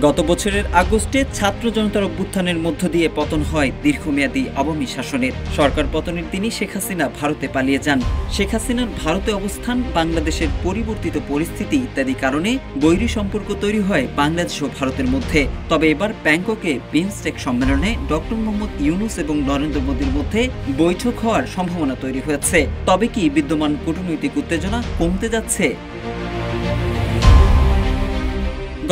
গত বছরের আগস্টে ছাত্র জনতার অভ্যুত্থানের মধ্য দিয়ে পতন হয় দীর্ঘমেয়াদী আওয়ামী শাসনের। সরকার পতনের দিনই শেখ হাসিনা ভারতে পালিয়ে যান। শেখ হাসিনার ভারতে অবস্থান, বাংলাদেশের পরিবর্তিত পরিস্থিতি ইত্যাদি কারণে বৈরী সম্পর্ক তৈরি হয় বাংলাদেশ ও ভারতের মধ্যে। তবে এবার ব্যাংককে বিমস্টেক সম্মেলনে ডক্টর মোহাম্মদ ইউনূস এবং নরেন্দ্র মোদীর মধ্যে বৈঠক হওয়ার সম্ভাবনা তৈরি হয়েছে। তবে কি বিদ্যমান কূটনৈতিক উত্তেজনা কমতে যাচ্ছে?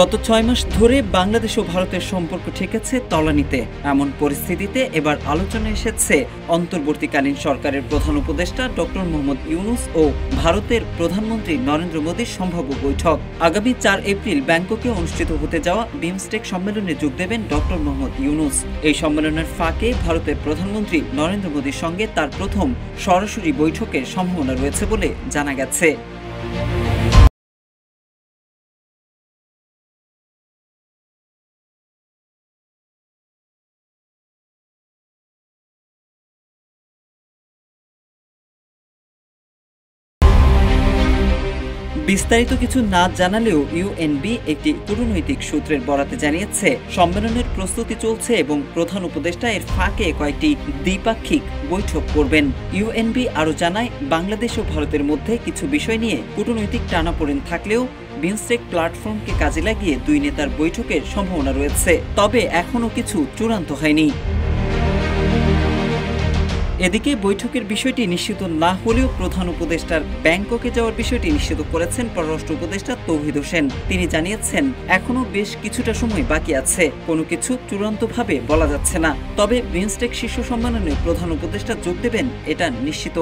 গত ৬ মাস ধরে বাংলাদেশ ও ভারতের সম্পর্ক ঠেকেছে তলানিতে। এমন পরিস্থিতিতে এবার আলোচনায় এসেছে অন্তর্বর্তীকালীন সরকারের প্রধান উপদেষ্টা ডক্টর মোহাম্মদ ইউনূস ও ভারতের প্রধানমন্ত্রী নরেন্দ্র মোদীর সম্ভাব্য বৈঠক। আগামী ৪ এপ্রিল ব্যাংককে অনুষ্ঠিত হতে যাওয়া বিমস্টেক সম্মেলনে যোগ দেবেন ডক্টর মোহাম্মদ ইউনূস। এই সম্মেলনের ফাঁকে ভারতের প্রধানমন্ত্রী নরেন্দ্র মোদীর সঙ্গে তার প্রথম সরাসরি বৈঠকের সম্ভাবনা রয়েছে বলে জানা গেছে। বিস্তারিত কিছু না জানালেও ইউএনবি একটি কূটনৈতিক সূত্রের বরাতে জানিয়েছে, সম্মেলনের প্রস্তুতি চলছে এবং প্রধান উপদেষ্টা এর ফাঁকে কয়েকটি দ্বিপাক্ষিক বৈঠক করবেন। ইউএনবি আরও জানায়, বাংলাদেশ ও ভারতের মধ্যে কিছু বিষয় নিয়ে কূটনৈতিক টানাপোড়েন থাকলেও বিমস্টেক প্ল্যাটফর্মকে কাজে লাগিয়ে দুই নেতার বৈঠকের সম্ভাবনা রয়েছে। তবে এখনও কিছু চূড়ান্ত হয়নি। এদিকে বৈঠকের বিষয়টি নিশ্চিত না হলেও প্রধান উপদেষ্টার ব্যাংককে যাওয়ার বিষয়টি নিশ্চিত করেছেন পররাষ্ট্র উপদেষ্টা তৌহিদ হোসেন। তিনি জানিয়েছেন, এখনো বেশ কিছুটা সময় বাকি আছে, কোনো কিছু চূড়ান্তভাবে বলা যাচ্ছে না। তবে বিমস্টেক শীর্ষ সম্মেলনে প্রধান উপদেষ্টা যোগ দেবেন এটা নিশ্চিত।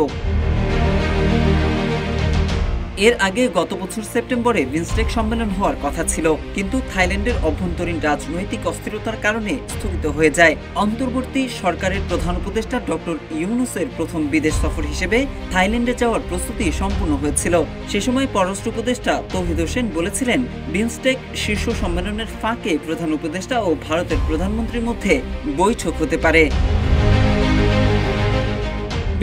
এর আগে গত বছর সেপ্টেম্বরে বিমস্টেক সম্মেলন হওয়ার কথা ছিল, কিন্তু থাইল্যান্ডের অভ্যন্তরীণ রাজনৈতিক অস্থিরতার কারণে স্থগিত হয়ে যায়। অন্তর্বর্তী সরকারের প্রধান উপদেষ্টা ডক্টর ইউনূসের প্রথম বিদেশ সফর হিসেবে থাইল্যান্ডে যাওয়ার প্রস্তুতি সম্পূর্ণ হয়েছিল। সে সময় পররাষ্ট্র উপদেষ্টা তৌহিদ হোসেন বলেছিলেন, বিমস্টেক শীর্ষ সম্মেলনের ফাঁকে প্রধান উপদেষ্টা ও ভারতের প্রধানমন্ত্রীর মধ্যে বৈঠক হতে পারে।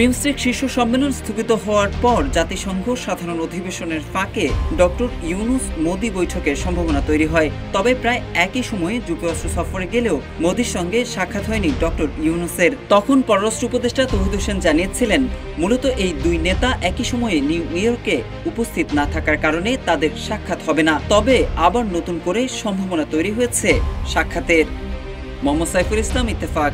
বিমস্টেক শীর্ষ সম্মেলন স্থগিত হওয়ার পর জাতিসংঘ সাধারণ অধিবেশনের ফাঁকে ডক্টর ইউনূস মোদী বৈঠকের সম্ভাবনা তৈরি হয়। তবে প্রায় একই সময়ে যুক্তরাষ্ট্র সফরে গেলেও মোদীর সঙ্গে সাক্ষাৎ হয়নি ডক্টর ইউনূসের। তখন পররাষ্ট্র উপদেষ্টা তৌহিদ হোসেন জানিয়েছিলেন, মূলত এই দুই নেতা একই সময়ে নিউ ইয়র্কে উপস্থিত না থাকার কারণে তাদের সাক্ষাৎ হবে না। তবে আবার নতুন করে সম্ভাবনা তৈরি হয়েছে সাক্ষাতের। মোহাম্মদ সাইফুল ইসলাম, ইত্তেফাক।